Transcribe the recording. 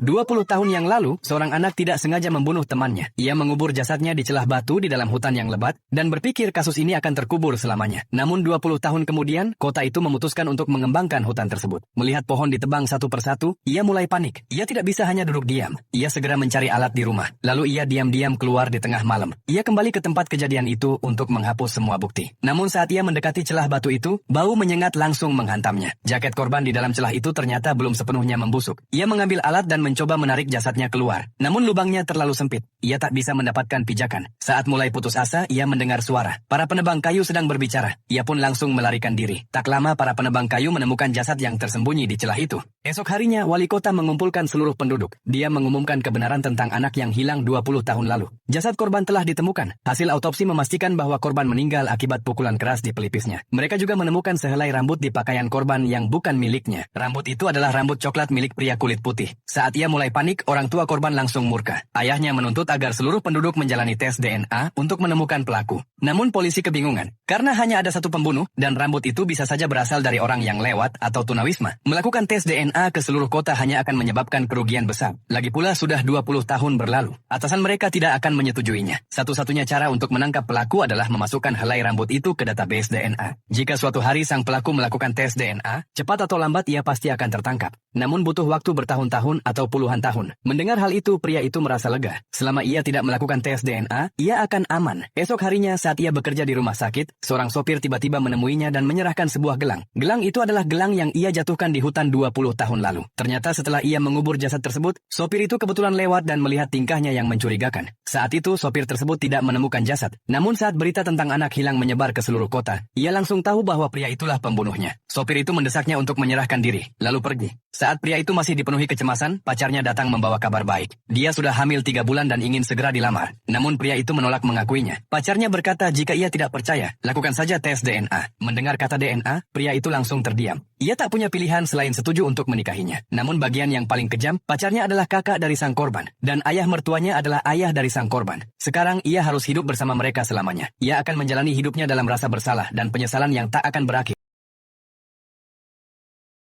20 tahun yang lalu, seorang anak tidak sengaja membunuh temannya. Ia mengubur jasadnya di celah batu di dalam hutan yang lebat, dan berpikir kasus ini akan terkubur selamanya. Namun 20 tahun kemudian, kota itu memutuskan untuk mengembangkan hutan tersebut. Melihat pohon ditebang satu persatu, ia mulai panik. Ia tidak bisa hanya duduk diam. Ia segera mencari alat di rumah. Lalu ia diam-diam keluar di tengah malam. Ia kembali ke tempat kejadian itu untuk menghapus semua bukti. Namun saat ia mendekati celah batu itu, bau menyengat langsung menghantamnya. Jaket korban di dalam celah itu ternyata belum sepenuhnya membusuk. Ia mengambil alat dan mencoba menarik jasadnya keluar. Namun lubangnya terlalu sempit. Ia tak bisa mendapatkan pijakan. Saat mulai putus asa, ia mendengar suara. Para penebang kayu sedang berbicara. Ia pun langsung melarikan diri. Tak lama para penebang kayu menemukan jasad yang tersembunyi di celah itu. Esok harinya, wali kota mengumpulkan seluruh penduduk. Dia mengumumkan kebenaran tentang anak yang hilang 20 tahun lalu. Jasad korban telah ditemukan. Hasil autopsi memastikan bahwa korban meninggal akibat pukulan keras di pelipisnya. Mereka juga menemukan sehelai rambut di pakaian korban yang bukan miliknya. Rambut itu adalah rambut coklat milik pria kulit putih. Saat ia mulai panik, orang tua korban langsung murka. Ayahnya menuntut agar seluruh penduduk menjalani tes DNA untuk menemukan pelaku. Namun polisi kebingungan, karena hanya ada satu pembunuh, dan rambut itu bisa saja berasal dari orang yang lewat atau tunawisma. Melakukan tes DNA ke seluruh kota hanya akan menyebabkan kerugian besar. Lagi pula sudah 20 tahun berlalu. Atasan mereka tidak akan menyetujuinya. Satu-satunya cara untuk menangkap pelaku adalah memasukkan helai rambut itu ke database DNA. Jika suatu hari sang pelaku melakukan tes DNA, cepat atau lambat ia pasti akan tertangkap. Namun butuh waktu bertahun-tahun atau puluhan tahun. Mendengar hal itu, pria itu merasa lega. Selama ia tidak melakukan tes DNA, ia akan aman. Esok harinya saat ia bekerja di rumah sakit, seorang sopir tiba-tiba menemuinya dan menyerahkan sebuah gelang. Gelang itu adalah gelang yang ia jatuhkan di hutan 20 tahun lalu. Ternyata setelah ia mengubur jasad tersebut, sopir itu kebetulan lewat dan melihat tingkahnya yang mencurigakan. Saat itu, sopir tersebut tidak menemukan jasad. Namun saat berita tentang anak hilang menyebar ke seluruh kota, ia langsung tahu bahwa pria itulah pembunuhnya. Sopir itu mendesaknya untuk menyerahkan diri, lalu pergi. Saat pria itu masih dipenuhi kecemasan, pacarnya datang membawa kabar baik. Dia sudah hamil 3 bulan dan ingin segera dilamar. Namun pria itu menolak mengakuinya. Pacarnya berkata jika ia tidak percaya, lakukan saja tes DNA. Mendengar kata DNA, pria itu langsung terdiam. Ia tak punya pilihan selain setuju untuk menikahinya. Namun bagian yang paling kejam, pacarnya adalah kakak dari sang korban. Dan ayah mertuanya adalah ayah dari sang korban. Sekarang ia harus hidup bersama mereka selamanya. Ia akan menjalani hidupnya dalam rasa bersalah dan penyesalan yang tak akan berakhir.